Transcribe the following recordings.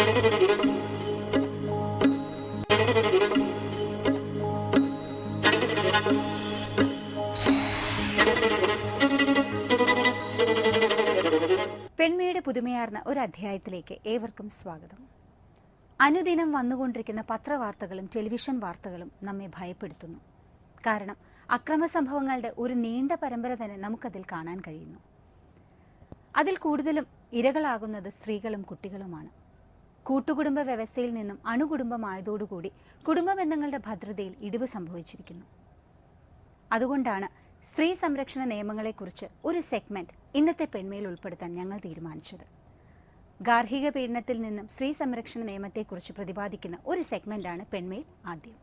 പെൺമയുടെ പുതുമയാർന്ന ഒരു അധ്യായത്തിലേക്ക് ഏവർക്കും സ്വാഗതം. അനുദിനം വന്നുകൊണ്ടിരിക്കുന്ന പത്രവാർത്തകളും ടെലിവിഷൻ വാർത്തകളും നമ്മെ ഭയപ്പെടുത്തുന്നു. കാരണം അക്രമസംഭവങ്ങളുടെ ഒരു നീണ്ട പരമ്പര തന്നെ നമുക്കതിൽ കാണാൻ കഴിയുന്നു. അതിൽ കൂടുതലും ഇരകളാകുന്നത് സ്ത്രീകളും കുട്ടികളുമാണ്. കൂട്ടുകുടുംബ വ്യവസ്ഥയിൽ നിന്നും അണുകുടുംബമായതോടുകൂടി കുടുംബ ബന്ധങ്ങളുടെ ഭദ്രതയിൽ ഇടിവ് സംഭവിച്ചിരിക്കുന്നു. അതുകൊണ്ടാണ് സ്ത്രീ സംരക്ഷണ നിയമങ്ങളെക്കുറിച്ച് ഒരു സെഗ്മെന്റ് ഇന്നത്തെ പെൺമയിൽ ഉൾപ്പെടുത്താൻ ഞങ്ങൾ തീരുമാനിച്ചത്. ഗാർഹിക പീഡനത്തിൽ നിന്നും സ്ത്രീ സംരക്ഷണ നിയമത്തെക്കുറിച്ച് പ്രതിപാദിക്കുന്ന ഒരു സെഗ്മെന്റാണ് പെൺമയിൽ ആദ്യം.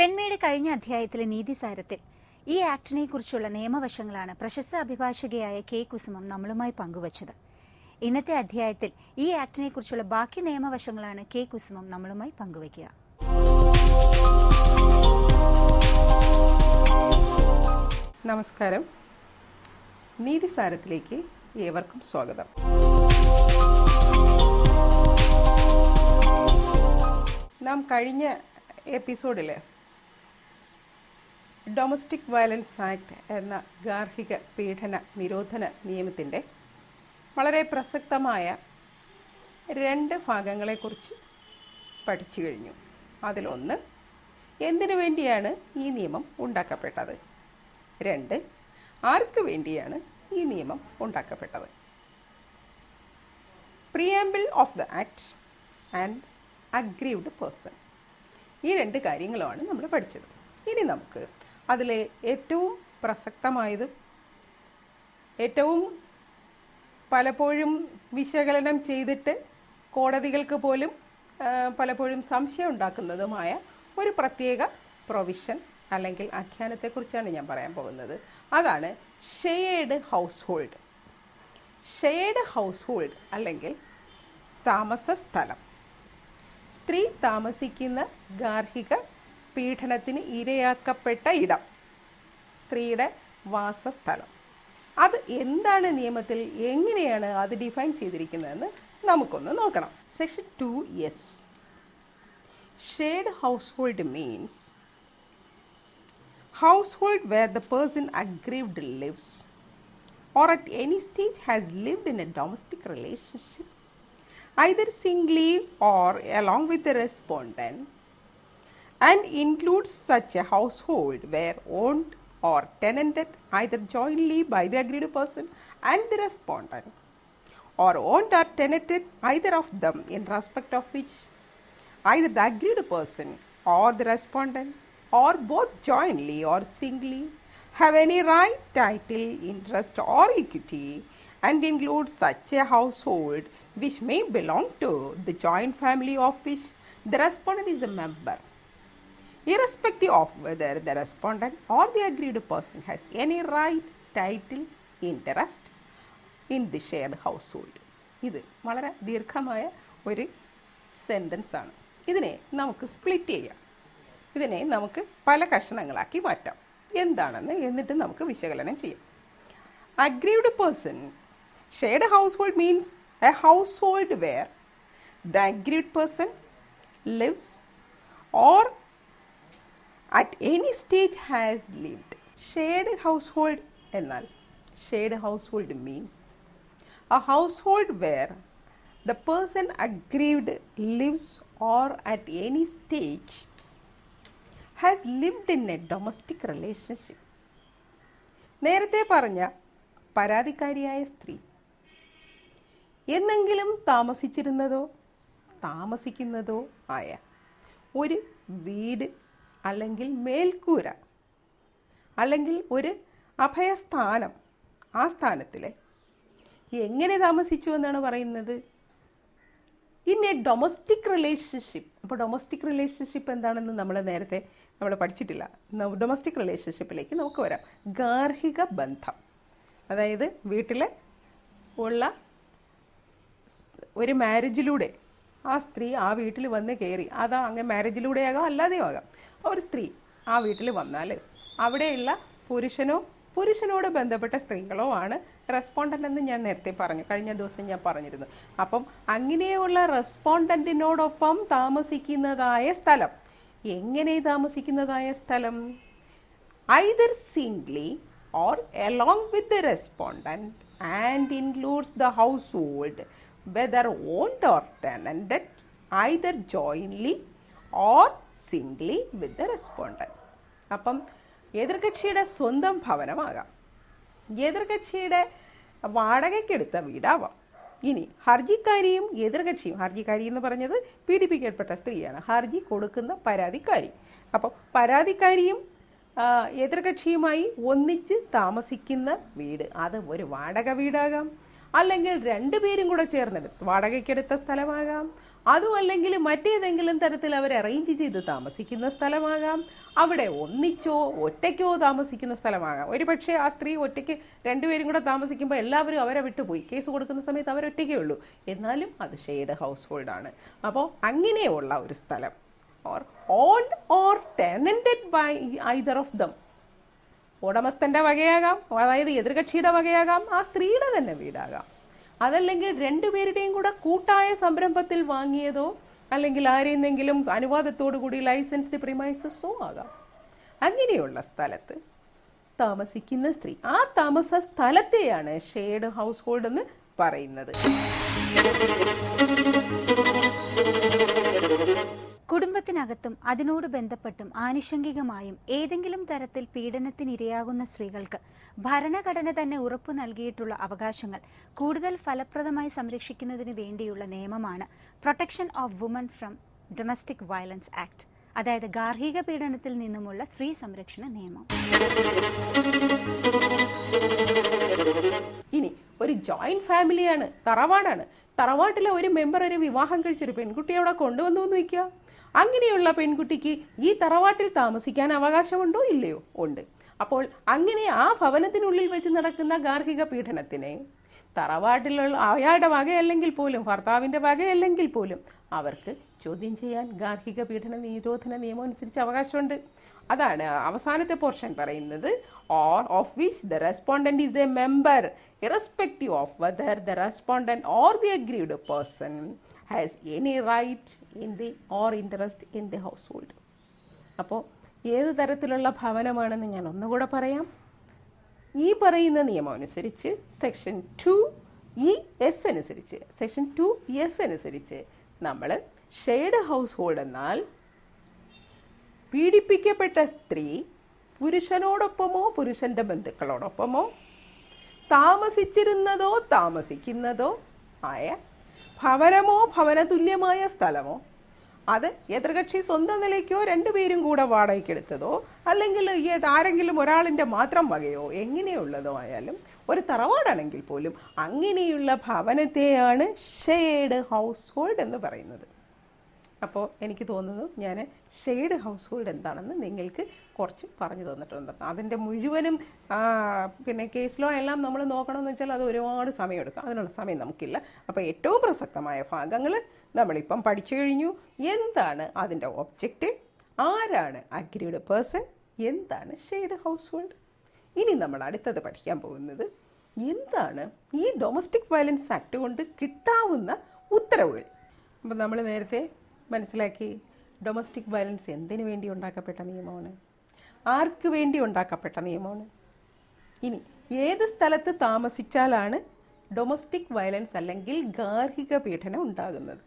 പെൺമയുടെ കഴിഞ്ഞ അധ്യായത്തിലെ നീതിസാരത്തിൽ ഈ ആക്ടിനെ കുറിച്ചുള്ള നിയമവശങ്ങളാണ് പ്രശസ്ത അഭിഭാഷകയായ കെ കുസുമം നമ്മളുമായി പങ്കുവച്ചത്. ഇന്നത്തെ അധ്യായത്തിൽ ഈ ആക്ടിനെ കുറിച്ചുള്ള ബാക്കി നിയമവശങ്ങളാണ് കെ കുസുമം നമ്മളുമായി പങ്കുവയ്ക്കുക. നമസ്കാരം. നീതിസാരത്തിലേക്ക് ഏവർക്കും സ്വാഗതം. നാം കഴിഞ്ഞ എപ്പിസോഡിൽ ഡൊമസ്റ്റിക് വയലൻസ് ആക്ട് എന്ന ഗാർഹിക പീഡന നിരോധന നിയമത്തിൻ്റെ വളരെ പ്രസക്തമായ 2 ഭാഗങ്ങളെക്കുറിച്ച് പഠിച്ചു കഴിഞ്ഞു. അതിലൊന്ന്, എന്തിനു വേണ്ടിയാണ് ഈ നിയമം ഉണ്ടാക്കപ്പെട്ടത്. 2, ആർക്ക് വേണ്ടിയാണ് ഈ നിയമം ഉണ്ടാക്കപ്പെട്ടത്. Preamble of the act and aggrieved person, ഈ 2 കാര്യങ്ങളുമാണ് നമ്മൾ പഠിച്ചത്. ഇനി നമുക്ക് അതിലെ ഏറ്റവും പ്രസക്തമായതും ഏറ്റവും പലപ്പോഴും വിശകലനം ചെയ്തിട്ട് കോടതികൾക്ക് പോലും പലപ്പോഴും സംശയം ഉണ്ടാക്കുന്നതുമായ ഒരു പ്രത്യേക പ്രൊവിഷൻ അല്ലെങ്കിൽ ആഖ്യാനത്തെക്കുറിച്ചാണ് ഞാൻ പറയാൻ പോകുന്നത്. അതാണ് shared house hold. Shared house hold അല്ലെങ്കിൽ താമസ സ്ഥലം, സ്ത്രീ താമസിക്കുന്ന ഗാർഹിക പീഡനത്തിന് ഇരയാക്കപ്പെട്ട ഇടം, സ്ത്രീയുടെ വാസസ്ഥലം, അത് എന്താണ് നിയമത്തിൽ, എങ്ങനെയാണ് അത് ഡിഫൈൻ ചെയ്തിരിക്കുന്നതെന്ന് നമുക്കൊന്ന് നോക്കണം. Section 2S. Shared household means household where the person aggrieved lives or at any stage has lived in a domestic relationship, either singly or along with the respondent, and includes such a household where owned or tenanted either jointly by the aggrieved person and the respondent, or owned or tenanted either of them in respect of which either the aggrieved person or the respondent or both jointly or singly have any right, title, interest or equity, and includes such a household which may belong to the joint family of which the respondent is a member, irrespective of whether the respondent or the aggrieved person has any right, title, interest in the shared household. ഇത് വളരെ ദീർഘമായ ഒരു sentence ആണ്. ഇതിനെ നമുക്ക് split ചെയ്യാം. ഇതിനെ നമുക്ക് പല കഷണങ്ങളാക്കി മാറ്റാം. എന്താണെന്ന് എന്നിട്ട് നമുക്ക് വിശകലനം ചെയ്യാം. Aggrieved person, shared household means a household where the aggrieved person lives or at any stage has lived. Shared household എന്നാൽ shared household means a household where the person aggrieved lives or at any stage has lived in a domestic relationship. നേരത്തെ പറഞ്ഞ പരാതിക്കാരിയായ സ്ത്രീ എന്നെങ്കിലും താമസിച്ചിരുന്നതോ താമസിക്കുന്നതോ ആയ ഒരു വീട് അല്ലെങ്കിൽ മേൽക്കൂര അല്ലെങ്കിൽ ഒരു അഭയസ്ഥാനം, ആ സ്ഥാനത്തിലെ എങ്ങനെ താമസിച്ചു എന്നാണ് പറയുന്നത്. In A domestic relationship. അപ്പോൾ ഡൊമസ്റ്റിക് റിലേഷൻഷിപ്പ് എന്താണെന്ന് നമ്മൾ പഠിച്ചിട്ടില്ല. ഡൊമസ്റ്റിക് റിലേഷൻഷിപ്പിലേക്ക് നമുക്ക് വരാം. ഗാർഹിക ബന്ധം, അതായത് വീട്ടിൽ ഉള്ള ഒരു മാരേജിലൂടെ ആ സ്ത്രീ ആ വീട്ടിൽ വന്ന് കയറി, അതാ അങ്ങനെ മാരേജിലൂടെ ആകാം അല്ലാതെയും ആകാം. ഒരു സ്ത്രീ ആ വീട്ടിൽ വന്നാൽ അവിടെയുള്ള പുരുഷനോ പുരുഷനോട് ബന്ധപ്പെട്ട സ്ത്രീകളോ ആണ് റെസ്പോണ്ടൻ്റ് എന്ന് ഞാൻ നേരത്തെ പറഞ്ഞു, കഴിഞ്ഞ ദിവസം ഞാൻ പറഞ്ഞിരുന്നു. അപ്പം അങ്ങനെയുള്ള റെസ്പോണ്ടൻറ്റിനോടൊപ്പം താമസിക്കുന്നതായ സ്ഥലം, എങ്ങനെ താമസിക്കുന്നതായ സ്ഥലം, either singly or along with the respondent and includes the household, whether owned or tenanted, either jointly or singly with the respondent. അപ്പം എതിർകക്ഷിയുടെ സ്വന്തം ഭവനമാകാം, എതിർകക്ഷിയുടെ വാടകയ്ക്കെടുത്ത വീടാവാം. ഇനി ഹർജിക്കാരിയും എതിർകക്ഷിയും, ഹർജിക്കാരി എന്ന് പറഞ്ഞത് പീഡിപ്പിക്കപ്പെട്ട സ്ത്രീയാണ്, ഹർജി കൊടുക്കുന്ന പരാതിക്കാരി. അപ്പോൾ പരാതിക്കാരിയും എതിർകക്ഷിയുമായി ഒന്നിച്ച് താമസിക്കുന്ന വീട്, അത് ഒരു വാടക വീടാകാം, അല്ലെങ്കിൽ രണ്ടുപേരും കൂടെ ചേർന്ന് വാടകയ്ക്കെടുത്ത സ്ഥലമാകാം, അതും അല്ലെങ്കിൽ മറ്റേതെങ്കിലും തരത്തിൽ അവർ അറേഞ്ച് ചെയ്ത് താമസിക്കുന്ന സ്ഥലമാകാം, അവിടെ ഒന്നിച്ചോ ഒറ്റയ്ക്കോ താമസിക്കുന്ന സ്ഥലമാകാം. ഒരു പക്ഷേ ആ സ്ത്രീ ഒറ്റയ്ക്ക് രണ്ടുപേരും കൂടെ താമസിക്കുമ്പോൾ എല്ലാവരും അവരെ വിട്ടുപോയി, കേസ് കൊടുക്കുന്ന സമയത്ത് അവരൊറ്റയ്ക്കേ ഉള്ളൂ, എന്നാലും അത് ഷെയർഡ് ഹൗസ് ഹോൾഡാണ്. അപ്പോൾ അങ്ങനെയുള്ള ഒരു സ്ഥലം, or owned or tenanted by either of them, ഉടമസ്ഥൻ്റെ വകയാകാം, അതായത് എതിർകക്ഷിയുടെ വകയാകാം, ആ സ്ത്രീയുടെ തന്നെ വീടാകാം, അതല്ലെങ്കിൽ രണ്ടുപേരുടെയും കൂടെ കൂട്ടായ സംരംഭത്തിൽ വാങ്ങിയതോ അല്ലെങ്കിൽ ആരെയെങ്കിലും അനുവാദത്തോടു കൂടി ലൈസൻസ്ഡ് പ്രിമൈസസോ ആകാം. അങ്ങനെയുള്ള സ്ഥലത്ത് താമസിക്കുന്ന സ്ത്രീ, ആ താമസ സ്ഥലത്തെയാണ് ഷെയർഡ് ഹൗസ് ഹോൾഡ് എന്ന് പറയുന്നത്. കുടുംബത്തിനകത്തും അതിനോട് ബന്ധപ്പെട്ടും ആനുഷംഗികമായും ഏതെങ്കിലും തരത്തിൽ പീഡനത്തിനിരയാകുന്ന സ്ത്രീകൾക്ക് ഭരണഘടന തന്നെ ഉറപ്പു നൽകിയിട്ടുള്ള അവകാശങ്ങൾ കൂടുതൽ ഫലപ്രദമായി സംരക്ഷിക്കുന്നതിന് വേണ്ടിയുള്ള നിയമമാണ് protection of woman from domestic violence act, അതായത് ഗാർഹിക പീഡനത്തിൽ നിന്നുമുള്ള സ്ത്രീ സംരക്ഷണ നിയമം. ഇനി ഒരു ജോയിന്റ് ഫാമിലിയാണ്, തറവാടാണ്, തറവാട്ടിലെ ഒരു മെമ്പർ ഒരു വിവാഹം കഴിച്ചൊരു പെൺകുട്ടിയെ അവിടെ കൊണ്ടുവന്നു എന്ന് വയ്ക്കുക. അങ്ങനെയുള്ള പെൺകുട്ടിക്ക് ഈ തറവാട്ടിൽ താമസിക്കാൻ അവകാശമുണ്ടോ ഇല്ലയോ? ഉണ്ട്. അപ്പോൾ അങ്ങനെ ആ ഭവനത്തിനുള്ളിൽ വെച്ച് നടക്കുന്ന ഗാർഹിക പീഡനത്തിനെ തറവാട്ടിലുള്ള അയാളുടെ വകയല്ലെങ്കിൽ പോലും, ഭർത്താവിൻ്റെ വകയല്ലെങ്കിൽ പോലും അവർക്ക് ചോദ്യം ചെയ്യാൻ ഗാർഹിക പീഡന നിരോധന നിയമം അനുസരിച്ച് അവകാശമുണ്ട്. അതാണ് അവസാനത്തെ പോർഷൻ പറയുന്നത്, or of which the respondent is a member irrespective of whether the respondent or the aggrieved person has any right in the or interest in the household. അപ്പോൾ ഏത് തരത്തിലുള്ള ഭവനമാണെന്ന് ഞാൻ ഒന്നുകൂടെ പറയാം. ഈ പറയുന്ന നിയമം അനുസരിച്ച് സെക്ഷൻ 2(e)(s) അനുസരിച്ച്, സെക്ഷൻ 2(s) അനുസരിച്ച് നമ്മൾ ഷെയർഡ് ഹൗസ് ഹോൾഡ് എന്നാൽ പീഡിപ്പിക്കപ്പെട്ട സ്ത്രീ പുരുഷനോടൊപ്പമോ പുരുഷന്റെ ബന്ധുക്കളോടൊപ്പമോ താമസിച്ചിരുന്നതോ താമസിക്കുന്നതോ ആയ ഭവനമോ ഭവനതുല്യമായ സ്ഥലമോ, അത് എതിർകക്ഷി സ്വന്തം നിലയ്ക്കോ രണ്ടുപേരും കൂടെ വാടകയ്ക്കെടുത്തതോ അല്ലെങ്കിൽ ആരെങ്കിലും ഒരാളിൻ്റെ മാത്രം വകയോ എങ്ങനെയുള്ളതോ ആയാലും, ഒരു തറവാടാണെങ്കിൽ പോലും അങ്ങനെയുള്ള ഭവനത്തെയാണ് ഷെയർഡ് ഹൗസ് ഹോൾഡ് എന്ന് പറയുന്നത്. അപ്പോൾ എനിക്ക് തോന്നുന്നു ഞാൻ ഷെയർഡ് ഹൗസ് ഹോൾഡ് എന്താണെന്ന് നിങ്ങൾക്ക് കുറച്ച് പറഞ്ഞു തന്നിട്ടുണ്ട്. അതിൻ്റെ മുഴുവനും പിന്നെ കേസ് ലോ എല്ലാം നമ്മൾ നോക്കണമെന്ന് വെച്ചാൽ അത് ഒരുപാട് സമയമെടുക്കും, അതിനുള്ള സമയം നമുക്കില്ല. അപ്പോൾ ഏറ്റവും പ്രസക്തമായ ഭാഗങ്ങൾ നമ്മളിപ്പം പഠിച്ചു കഴിഞ്ഞു. എന്താണ് അതിൻ്റെ ഒബ്ജക്റ്റ്, ആരാണ് അഗ്രീഡ് പേഴ്സൺ, എന്താണ് ഷെയർഡ് ഹൗസ് ഹോൾഡ്. ഇനി നമ്മൾ അടുത്തത് പഠിക്കാൻ പോകുന്നത് എന്താണ് ഈ ഡൊമസ്റ്റിക് വയലൻസ് ആക്ട് കൊണ്ട് കിട്ടാവുന്ന ഉത്തരവുകൾ. അപ്പം നമ്മൾ നേരത്തെ മനസ്സിലാക്കി ഡൊമസ്റ്റിക് വയലൻസ് എന്തിനു വേണ്ടി ഉണ്ടാക്കപ്പെട്ട നിയമമാണ്, ആർക്ക് വേണ്ടി ഉണ്ടാക്കപ്പെട്ട നിയമമാണ്. ഇനി ഏത് സ്ഥലത്ത് താമസിച്ചാലാണ് ഡൊമസ്റ്റിക് വയലൻസ് അല്ലെങ്കിൽ ഗാർഹിക പീഡനം ഉണ്ടാകുന്നത്,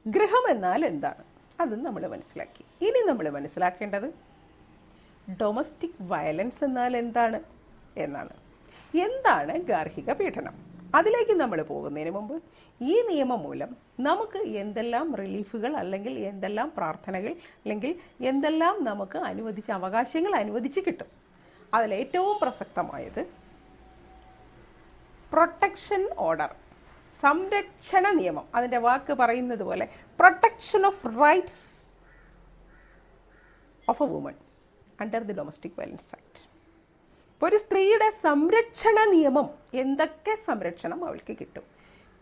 ഗൃഹം എന്നാൽ എന്താണ്, അതും നമ്മൾ മനസ്സിലാക്കി. ഇനി നമ്മൾ മനസ്സിലാക്കേണ്ടത് ഡൊമസ്റ്റിക് വയലൻസ് എന്നാൽ എന്താണ് എന്നാണ്. എന്താണ് ഗാർഹിക പീഡനം? അതിലേക്ക് നമ്മൾ പോകുന്നതിന് മുമ്പ് ഈ നിയമം മൂലം നമുക്ക് എന്തെല്ലാം റിലീഫുകൾ അല്ലെങ്കിൽ എന്തെല്ലാം പ്രാർത്ഥനകൾ അല്ലെങ്കിൽ എന്തെല്ലാം നമുക്ക് അനുവദിച്ച അവകാശങ്ങൾ അനുവദിച്ച് കിട്ടും. അതിലേറ്റവും പ്രസക്തമായത് പ്രൊട്ടക്ഷൻ ഓർഡർ, സംരക്ഷണ നിയമം. അതിൻ്റെ വാക്ക് പറയുന്നത് പോലെ protection of rights of A woman under the domestic violence act. ഒരു സ്ത്രീയുടെ സംരക്ഷണ നിയമം, എന്തൊക്കെ സംരക്ഷണം അവൾക്ക് കിട്ടും?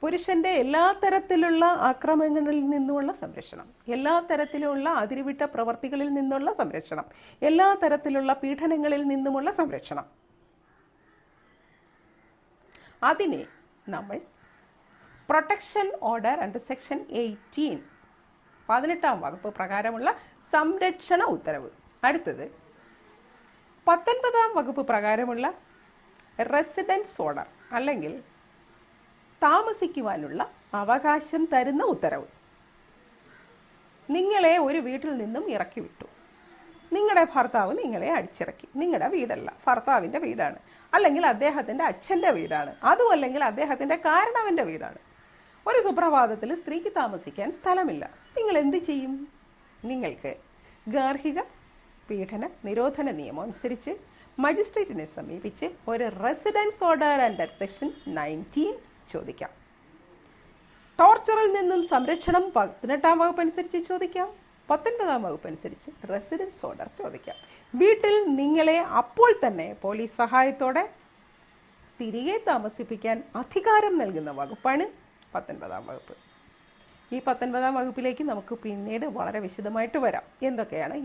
പുരുഷൻ്റെ എല്ലാ തരത്തിലുള്ള ആക്രമണങ്ങളിൽ നിന്നുമുള്ള സംരക്ഷണം, എല്ലാ തരത്തിലുള്ള അതിരുവിട്ട പ്രവർത്തികളിൽ നിന്നുള്ള സംരക്ഷണം, എല്ലാ തരത്തിലുള്ള പീഡനങ്ങളിൽ നിന്നുമുള്ള സംരക്ഷണം. അതിനെ നമ്മൾ പ്രൊട്ടക്ഷൻ ഓർഡർ അണ്ടർ സെക്ഷൻ 18 18-ാം വകുപ്പ് പ്രകാരമുള്ള സംരക്ഷണ ഉത്തരവ്. അടുത്തത് 19-ാം വകുപ്പ് പ്രകാരമുള്ള റെസിഡൻസ് ഓർഡർ അല്ലെങ്കിൽ താമസിക്കുവാനുള്ള അവകാശം തരുന്ന ഉത്തരവ്. നിങ്ങളെ ഒരു വീട്ടിൽ നിന്നും ഇറക്കി വിട്ടു. നിങ്ങളുടെ ഭർത്താവ് നിങ്ങളെ അടിച്ചിറക്കി. നിങ്ങളുടെ വീടല്ല, ഭർത്താവിൻ്റെ വീടാണ്, അല്ലെങ്കിൽ അദ്ദേഹത്തിൻ്റെ അച്ഛൻ്റെ വീടാണ്, അതും അല്ലെങ്കിൽ അദ്ദേഹത്തിൻ്റെ കാരണവൻ്റെ വീടാണ്. ഒരു സുപ്രഭാതത്തിൽ സ്ത്രീക്ക് താമസിക്കാൻ സ്ഥലമില്ല. നിങ്ങൾ എന്ത് ചെയ്യും? നിങ്ങൾക്ക് ഗാർഹിക പീഡന നിരോധന നിയമം അനുസരിച്ച് മജിസ്ട്രേറ്റിനെ സമീപിച്ച് ഒരു റെസിഡൻസ് ഓർഡർ അണ്ടർ സെക്ഷൻ 19 ചോദിക്കാം. ടോർച്ചറിൽ നിന്നും സംരക്ഷണം 18-ാം വകുപ്പ് അനുസരിച്ച് ചോദിക്കാം. 19-ാം വകുപ്പ് അനുസരിച്ച് റെസിഡൻസ് ഓർഡർ ചോദിക്കാം. വീട്ടിൽ നിങ്ങളെ അപ്പോൾ തന്നെ പോലീസ് സഹായത്തോടെ തിരികെ താമസിപ്പിക്കാൻ അധികാരം നൽകുന്ന വകുപ്പാണ് 19-ാം വകുപ്പ്. ഈ 19-ാം വകുപ്പിലേക്ക് നമുക്ക് പിന്നീട് വളരെ വിശദമായിട്ട് വരാം. എന്തൊക്കെയാണ്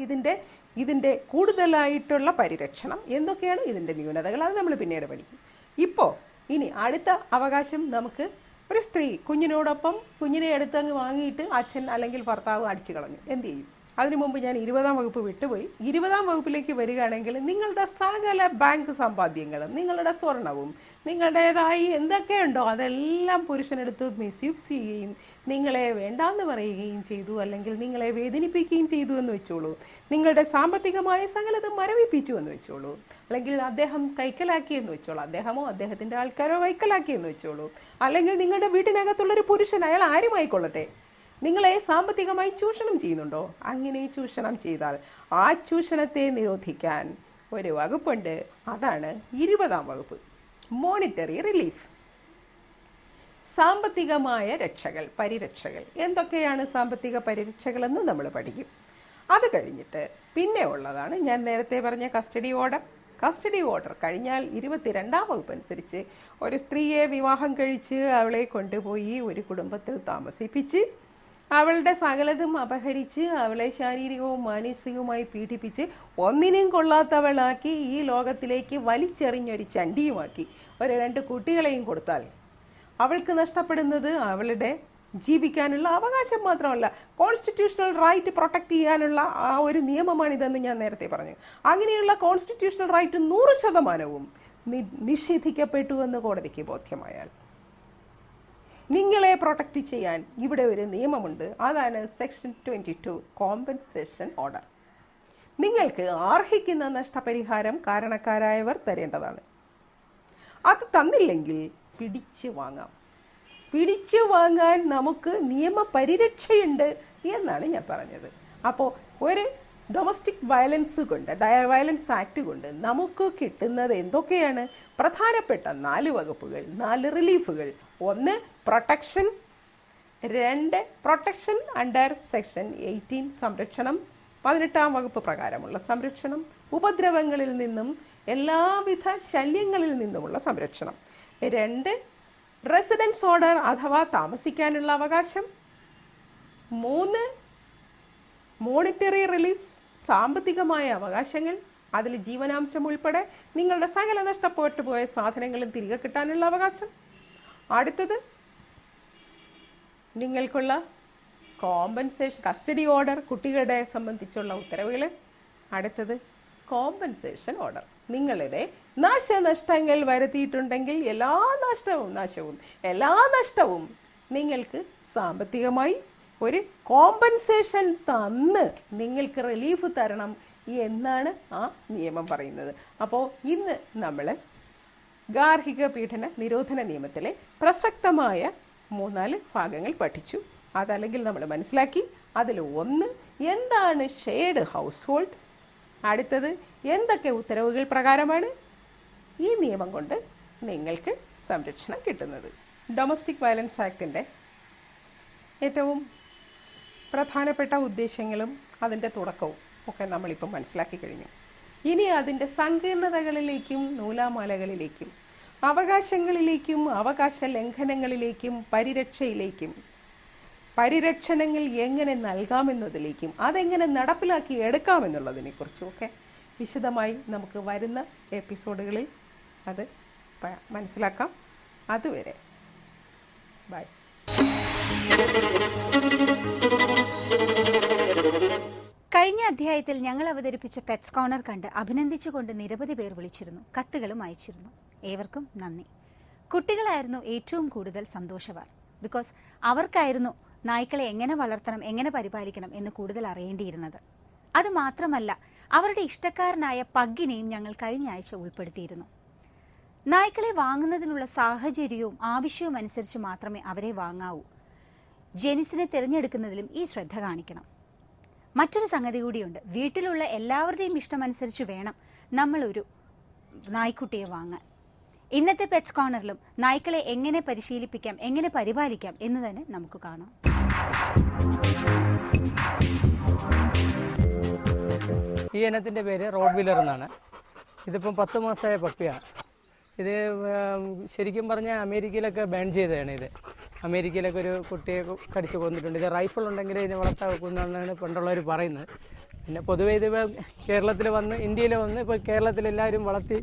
ഇതിൻ്റെ കൂടുതലായിട്ടുള്ള പരിരക്ഷണം, എന്തൊക്കെയാണ് ഇതിൻ്റെ ന്യൂനതകൾ, അത് നമ്മൾ പിന്നീട് പഠിക്കും. ഇപ്പോൾ ഇനി അടുത്ത അവകാശം, നമുക്ക് ഒരു സ്ത്രീ കുഞ്ഞിനോടൊപ്പം കുഞ്ഞിനെ എടുത്തങ്ങ് വാങ്ങിയിട്ട് അച്ഛൻ അല്ലെങ്കിൽ ഭർത്താവ് അടിച്ചു കളഞ്ഞു, എന്ത് ചെയ്യും? അതിനു മുമ്പ് ഞാൻ 20-ാം വകുപ്പ് വിട്ടുപോയി. 20-ാം വകുപ്പിലേക്ക് വരികയാണെങ്കിൽ നിങ്ങളുടെ സകല ബാങ്ക് സമ്പാദ്യങ്ങളും, നിങ്ങളുടെ സ്വർണവും, നിങ്ങളുടേതായി എന്തൊക്കെയുണ്ടോ അതെല്ലാം പുരുഷനെടുത്ത് മിസ്യൂസ് ചെയ്യുകയും നിങ്ങളെ വേണ്ടാന്ന് പറയുകയും ചെയ്തു, അല്ലെങ്കിൽ നിങ്ങളെ വേദനിപ്പിക്കുകയും ചെയ്തു എന്ന് വെച്ചോളൂ. നിങ്ങളുടെ സാമ്പത്തികമായ സകലതും മരവിപ്പിച്ചു എന്ന് വെച്ചോളൂ, അല്ലെങ്കിൽ അദ്ദേഹം കൈക്കലാക്കിയെന്ന് വെച്ചോളൂ, അദ്ദേഹമോ അദ്ദേഹത്തിൻ്റെ ആൾക്കാരോ കൈക്കലാക്കിയെന്ന് വെച്ചോളൂ, അല്ലെങ്കിൽ നിങ്ങളുടെ വീട്ടിനകത്തുള്ളൊരു പുരുഷൻ, അയാൾ ആരുമായിക്കൊള്ളട്ടെ, നിങ്ങളെ സാമ്പത്തികമായി ചൂഷണം ചെയ്യുന്നുണ്ടോ? അങ്ങനെ ചൂഷണം ചെയ്താൽ ആ ചൂഷണത്തെ നിരോധിക്കാൻ ഒരു വകുപ്പുണ്ട്. അതാണ് 20-ാം വകുപ്പ്, മോണിറ്ററി റിലീഫ്. സാമ്പത്തികമായ രക്ഷകൾ, പരിരക്ഷകൾ. എന്തൊക്കെയാണ് സാമ്പത്തിക പരിരക്ഷകളെന്ന് നമ്മൾ പഠിക്കും. അത് കഴിഞ്ഞിട്ട് പിന്നെ ഉള്ളതാണ് ഞാൻ നേരത്തെ പറഞ്ഞ കസ്റ്റഡി ഓർഡർ. കസ്റ്റഡി ഓർഡർ കഴിഞ്ഞാൽ 22-ാം വകുപ്പ് അനുസരിച്ച് ഒരു സ്ത്രീയെ വിവാഹം കഴിച്ച് അവളെ കൊണ്ടുപോയി ഒരു കുടുംബത്തിൽ താമസിപ്പിച്ച് അവളുടെ സകലതും അപഹരിച്ച് അവളെ ശാരീരികവും മാനസികവുമായി പീഡിപ്പിച്ച് ഒന്നിനും കൊള്ളാത്തവളാക്കി ഈ ലോകത്തിലേക്ക് വലിച്ചെറിഞ്ഞൊരു ചണ്ടിയുമാക്കി ഒരു 2 കുട്ടികളെയും കൊടുത്താൽ അവൾക്ക് നഷ്ടപ്പെടുന്നത് അവളുടെ ജീവിക്കാനുള്ള അവകാശം മാത്രമല്ല, കോൺസ്റ്റിറ്റ്യൂഷണൽ റൈറ്റ് പ്രൊട്ടക്ട് ചെയ്യാനുള്ള ആ ഒരു നിയമമാണിതെന്ന് ഞാൻ നേരത്തെ പറഞ്ഞു. അങ്ങനെയുള്ള കോൺസ്റ്റിറ്റ്യൂഷണൽ റൈറ്റ് 100% നിഷേധിക്കപ്പെട്ടു എന്ന് കോടതിക്ക് ബോധ്യമായാൽ നിങ്ങളെ പ്രൊട്ടക്റ്റ് ചെയ്യാൻ ഇവിടെ ഒരു നിയമമുണ്ട്. അതാണ് സെക്ഷൻ 22 കോമ്പൻസേഷൻ ഓർഡർ. നിങ്ങൾക്ക് അർഹിക്കുന്ന നഷ്ടപരിഹാരം കാരണക്കാരായവർ തരേണ്ടതാണ്. അത് തന്നില്ലെങ്കിൽ പിടിച്ചു വാങ്ങാം. പിടിച്ചു വാങ്ങാൻ നമുക്ക് നിയമപരിരക്ഷയുണ്ട് എന്നാണ് ഞാൻ പറഞ്ഞത്. അപ്പോൾ ഒരു ഡൊമസ്റ്റിക് വയലൻസ് കൊണ്ട്, വയലൻസ് ആക്ട് കൊണ്ട് നമുക്ക് കിട്ടുന്നത് എന്തൊക്കെയാണ്? പ്രധാനപ്പെട്ട 4 വകുപ്പുകൾ, 4 റിലീഫുകൾ. 1 പ്രൊട്ടക്ഷൻ, 2 പ്രൊട്ടക്ഷൻ അണ്ടർ സെക്ഷൻ 18 സംരക്ഷണം, 18-ാം വകുപ്പ് പ്രകാരമുള്ള സംരക്ഷണം, ഉപദ്രവങ്ങളിൽ നിന്നും എല്ലാവിധ ശല്യങ്ങളിൽ നിന്നുമുള്ള സംരക്ഷണം, 2 റെസിഡൻസ് ഓർഡർ അഥവാ താമസിക്കാനുള്ള അവകാശം, 3 മോണിറ്ററി റിലീഫ് സാമ്പത്തികമായ അവകാശങ്ങൾ, അതിൽ ജീവനാംശം ഉൾപ്പെടെ നിങ്ങളുടെ സകല നഷ്ടപ്പെട്ടു പോയ സാധനങ്ങളും തിരികെ കിട്ടാനുള്ള അവകാശം. അടുത്തത് നിങ്ങൾക്കുള്ള കോമ്പൻസേഷൻ, കസ്റ്റഡി ഓർഡർ, കുട്ടികളെ സംബന്ധിച്ചുള്ള ഉത്തരവുകൾ. അടുത്തത് കോമ്പൻസേഷൻ ഓർഡർ. നിങ്ങളുടെ നാശനഷ്ടങ്ങൾ വരുത്തിയിട്ടുണ്ടെങ്കിൽ എല്ലാ നഷ്ടവും നിങ്ങൾക്ക് സാമ്പത്തികമായി ഒരു കോമ്പൻസേഷൻ തന്ന് നിങ്ങൾക്ക് റിലീഫ് തരണം എന്നാണ് ആ നിയമം പറയുന്നത്. അപ്പോൾ ഇന്ന് നമ്മൾ ഗാർഹിക പീഡന നിരോധന നിയമത്തിലെ പ്രസക്തമായ 3-4 ഭാഗങ്ങൾ പഠിച്ചു. അതല്ലെങ്കിൽ നമ്മൾ മനസ്സിലാക്കി. അതിൽ 1 എന്താണ് ഷെയർഡ് ഹൗസ് ഹോൾഡ്, അടുത്തത് എന്തൊക്കെ ഉത്തരവുകൾ പ്രകാരമാണ് ഈ നിയമം കൊണ്ട് നിങ്ങൾക്ക് സംരക്ഷണം കിട്ടുന്നത്. ഡൊമസ്റ്റിക് വയലൻസ് ആക്ടിൻ്റെ ഏറ്റവും പ്രധാനപ്പെട്ട ഉദ്ദേശങ്ങളും അതിൻ്റെ തുടക്കവും ഒക്കെ നമ്മളിപ്പോൾ മനസ്സിലാക്കി കഴിഞ്ഞു. ഇനി അതിൻ്റെ സങ്കീർണതകളിലേക്കും നൂലാമാലകളിലേക്കും അവകാശങ്ങളിലേക്കും അവകാശ ലംഘനങ്ങളിലേക്കും പരിരക്ഷയിലേക്കും പരിരക്ഷണങ്ങൾ എങ്ങനെ നൽകാമെന്നതിലേക്കും അതെങ്ങനെ നടപ്പിലാക്കി എടുക്കാമെന്നുള്ളതിനെക്കുറിച്ചുമൊക്കെ വിശദമായി നമുക്ക് വരുന്ന എപ്പിസോഡുകളിൽ അത് മനസ്സിലാക്കാം. അതുവരെ ബൈ. കഴിഞ്ഞ അധ്യായത്തിൽ ഞങ്ങൾ അവതരിപ്പിച്ച പെറ്റ്സ് കോർണർ കണ്ട് അഭിനന്ദിച്ചുകൊണ്ട് നിരവധി പേർ വിളിച്ചിരുന്നു, കത്തുകളും അയച്ചിരുന്നു. ഏവർക്കും നന്ദി. കുട്ടികളായിരുന്നു ഏറ്റവും കൂടുതൽ സന്തോഷവാർ. ബിക്കോസ് അവർക്കായിരുന്നു നായ്ക്കളെ എങ്ങനെ വളർത്തണം, എങ്ങനെ പരിപാലിക്കണം എന്ന് കൂടുതൽ അറിയേണ്ടിയിരുന്നത്. അത് മാത്രമല്ല, അവരുടെ ഇഷ്ടക്കാരനായ പഗ്ഗിനെയും ഞങ്ങൾ കഴിഞ്ഞ ആഴ്ച ഉൾപ്പെടുത്തിയിരുന്നു. നായ്ക്കളെ വാങ്ങുന്നതിനുള്ള സാഹചര്യവും ആവശ്യവും അനുസരിച്ച് മാത്രമേ അവരെ വാങ്ങാവൂ. ജെനിസിനെ തിരഞ്ഞെടുക്കുന്നതിലും ഈ ശ്രദ്ധ കാണിക്കണം. മറ്റൊരു സംഗതി കൂടിയുണ്ട്. വീട്ടിലുള്ള എല്ലാവരുടെയും ഇഷ്ടമനുസരിച്ച് വേണം നമ്മളൊരു നായ്ക്കുട്ടിയെ വാങ്ങാൻ. ഇന്നത്തെ പെറ്റ്സ് കോർണറിലും നായ്ക്കളെ എങ്ങനെ പരിശീലിപ്പിക്കാം, എങ്ങനെ പരിപാലിക്കാം എന്ന് തന്നെ നമുക്ക് കാണാം. ഈ ഇനത്തിൻ്റെ പേര് റോഡ് വീലർ എന്നാണ്. ഇതിപ്പം 10 മാസമായ പപ്പിയാണ്. ഇത് ശരിക്കും പറഞ്ഞാൽ അമേരിക്കയിലൊക്കെ ബാൻ ചെയ്തതാണ്. ഇത് അമേരിക്കയിലൊക്കെ ഒരു കുട്ടിയെ കടിച്ചു കൊന്നിട്ടുണ്ട്. ഇത് റൈഫിൾ ഉണ്ടെങ്കിൽ ഇതിനെ വളർത്താൻ വെക്കുന്നതാണ് പണ്ടുള്ളവർ പറയുന്നത്. പിന്നെ പൊതുവേ ഇത് കേരളത്തിൽ വന്ന്, ഇന്ത്യയിൽ വന്ന് ഇപ്പോൾ കേരളത്തിലെല്ലാവരും വളർത്തി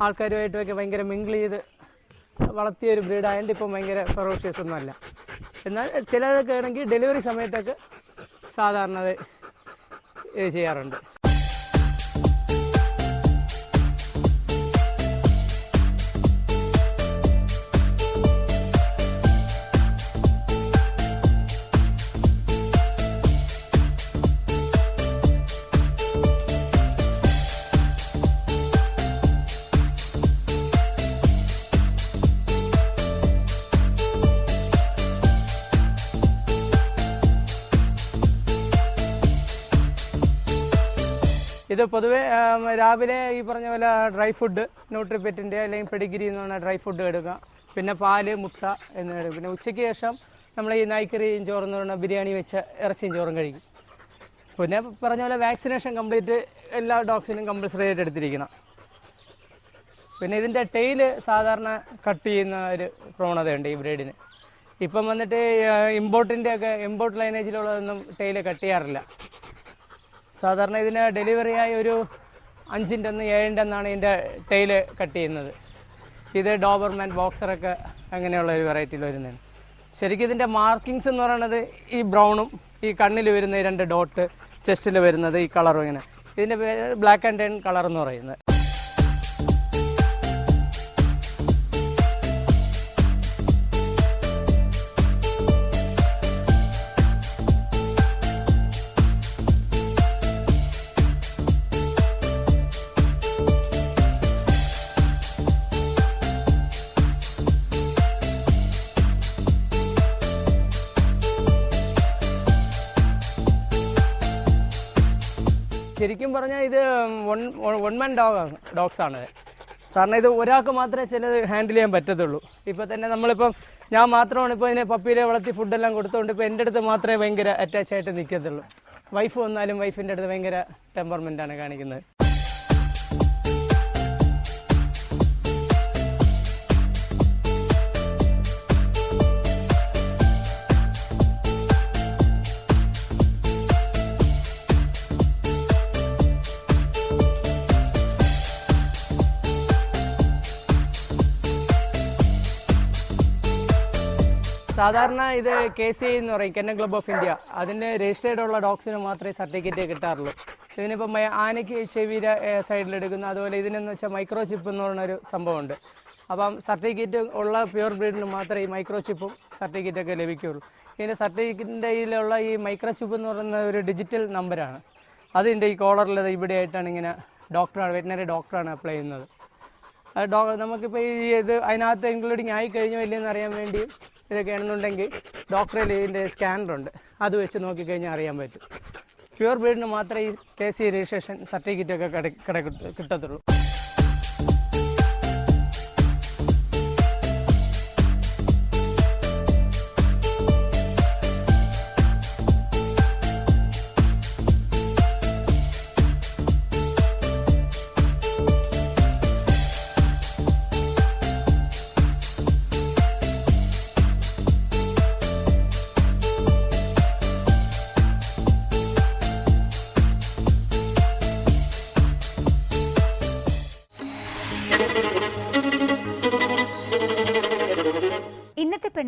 ആൾക്കാരുമായിട്ടൊക്കെ ഭയങ്കര മിങ്കിൾ ചെയ്ത് വളർത്തിയ ഒരു ബ്രീഡായതുകൊണ്ട് ഇപ്പം ഭയങ്കര ഫെറോഷ്യസ് ഒന്നുമല്ല. എന്നാൽ ചിലതൊക്കെ ആണെങ്കിൽ ഡെലിവറി സമയത്തൊക്കെ സാധാരണ ഇത് ചെയ്യാറുണ്ട്. ഇത് പൊതുവേ രാവിലെ ഈ പറഞ്ഞ പോലെ ഡ്രൈ ഫുഡ്, ന്യൂട്രിപെറ്റിൻ്റെ അല്ലെങ്കിൽ പെഡിഗ്രി എന്ന് പറഞ്ഞാൽ ഡ്രൈ ഫുഡ് എടുക്കുക. പിന്നെ പാല്, മുട്ട എന്നിവ എടുക്കും. പിന്നെ ഉച്ചയ്ക്ക് ശേഷം നമ്മൾ ഈ നായ്ക്കറിയും ചോറെന്ന് പറഞ്ഞാൽ ബിരിയാണി വെച്ച ഇറച്ചിയും ചോറും കഴിക്കും. പിന്നെ പറഞ്ഞ പോലെ വാക്സിനേഷൻ കംപ്ലീറ്റ് എല്ലാ ഡോഗ്സിനും കമ്പൽസറി ആയിട്ട് എടുത്തിരിക്കണം. പിന്നെ ഇതിൻ്റെ ടെയില് സാധാരണ കട്ട് ചെയ്യുന്ന ഒരു പ്രവണതയുണ്ട് ഈ ബ്രീഡിന്. ഇപ്പം വന്നിട്ട് ഇമ്പോർട്ട് ലൈനേജിലുള്ളതൊന്നും ടെയില് കട്ട് ചെയ്യാറില്ല. സാധാരണ ഇതിന് ഡെലിവറിയായി ഒരു 5 ഇഞ്ച് 7 ഇഞ്ചെന്നാണ് ഇതിൻ്റെ ടെയില് കട്ട് ചെയ്യുന്നത്. ഇത് ഡോബർമാൻ, ബോക്സറൊക്കെ അങ്ങനെയുള്ള ഒരു വെറൈറ്റിയിൽ വരുന്നതാണ്. ശരിക്കും ഇതിൻ്റെ മാർക്കിങ്സ് എന്ന് പറയുന്നത് ഈ ബ്രൗണും ഈ കണ്ണിൽ വരുന്ന 2 ഡോട്ട്, ചെസ്റ്റിൽ വരുന്നത് ഈ കളറും ഇങ്ങനെ. ഇതിൻ്റെ പേര് ബ്ലാക്ക് ആൻഡ് ടേൺ കളർ എന്ന് പറയുന്നത്. ശരിക്കും പറഞ്ഞാൽ ഇത് വൺ മാൻ ഡോഗ്സ് ആണ്. സാറിന് ഇത് ഒരാൾക്ക് മാത്രമേ ചിലത് ഹാൻഡിൽ ചെയ്യാൻ പറ്റത്തുള്ളൂ. ഇപ്പോൾ തന്നെ നമ്മളിപ്പം ഞാൻ മാത്രമാണ് ഇപ്പോൾ ഇതിനെ പപ്പിയിലെ വളർത്തി ഫുഡെല്ലാം കൊടുത്തുകൊണ്ട് ഇപ്പോൾ എൻ്റെ അടുത്ത് മാത്രമേ ഭയങ്കര അറ്റാച്ച് ആയിട്ട് നിൽക്കത്തുള്ളൂ. വൈഫ് വന്നാലും വൈഫിൻ്റെ അടുത്ത് ഭയങ്കര ടെമ്പർമെൻ്റാണ് കാണിക്കുന്നത്. സാധാരണ ഇത് KCI എന്ന് പറയും, കെന്നൽ ക്ലബ് ഓഫ് ഇന്ത്യ. അതിന് രജിസ്റ്റേർഡ് ഉള്ള ഡോഗ്സിന് മാത്രമേ സർട്ടിഫിക്കറ്റ് കിട്ടാറുള്ളൂ. ഇതിനിപ്പം ആനയ്ക്ക് ചെവിയുടെ സൈഡിലെടുക്കുന്ന, അതുപോലെ ഇതിനെന്ന് വെച്ചാൽ മൈക്രോ ചിപ്പ് എന്ന് പറഞ്ഞൊരു സംഭവമുണ്ട്. അപ്പം സർട്ടിഫിക്കറ്റ് ഉള്ള പ്യുവർ ബ്രീഡിന് മാത്രമേ ഈ മൈക്രോ ചിപ്പും സർട്ടിഫിക്കറ്റൊക്കെ ലഭിക്കുകയുള്ളൂ. ഇതിൻ്റെ സർട്ടിഫിക്കറ്റിൻ്റെ ഇതിലുള്ള ഈ മൈക്രോ ചിപ്പ് എന്ന് പറയുന്ന ഒരു ഡിജിറ്റൽ നമ്പറാണ്. അതിൻ്റെ ഈ കോളറിൽ ഇവിടെ ആയിട്ടാണ് ഇങ്ങനെ വെറ്റിനറി ഡോക്ടറാണ് അപ്ലൈ ചെയ്യുന്നത്. നമുക്കിപ്പോൾ ഈ ഇത് അതിനകത്ത് ഇൻക്ലൂഡിങ് ആയി കഴിഞ്ഞോ ഇല്ലെന്ന് അറിയാൻ വേണ്ടി ഇതൊക്കെയാണെന്നുണ്ടെങ്കിൽ ഡോക്ടറിൽ ഇതിൻ്റെ സ്കാനറുണ്ട്, അത് വെച്ച് നോക്കിക്കഴിഞ്ഞാൽ അറിയാൻ പറ്റും. പ്യുവർ ബ്രീഡിന് മാത്രമേ ഈ KCI രജിസ്ട്രേഷൻ സർട്ടിഫിക്കറ്റൊക്കെ കിട്ടത്തുള്ളൂ.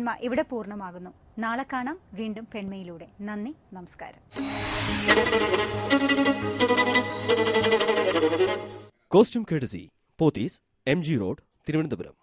പെൺമ ഇവിടെ പൂർണ്ണമാകുന്നു. നാളെ കാണാം വീണ്ടും പെൺമയിലൂടെ. നന്ദി, നമസ്കാരം. കോസ്റ്റ്യൂം കേഡസി പോത്തീസ് MG റോഡ്, തിരുവനന്തപുരം.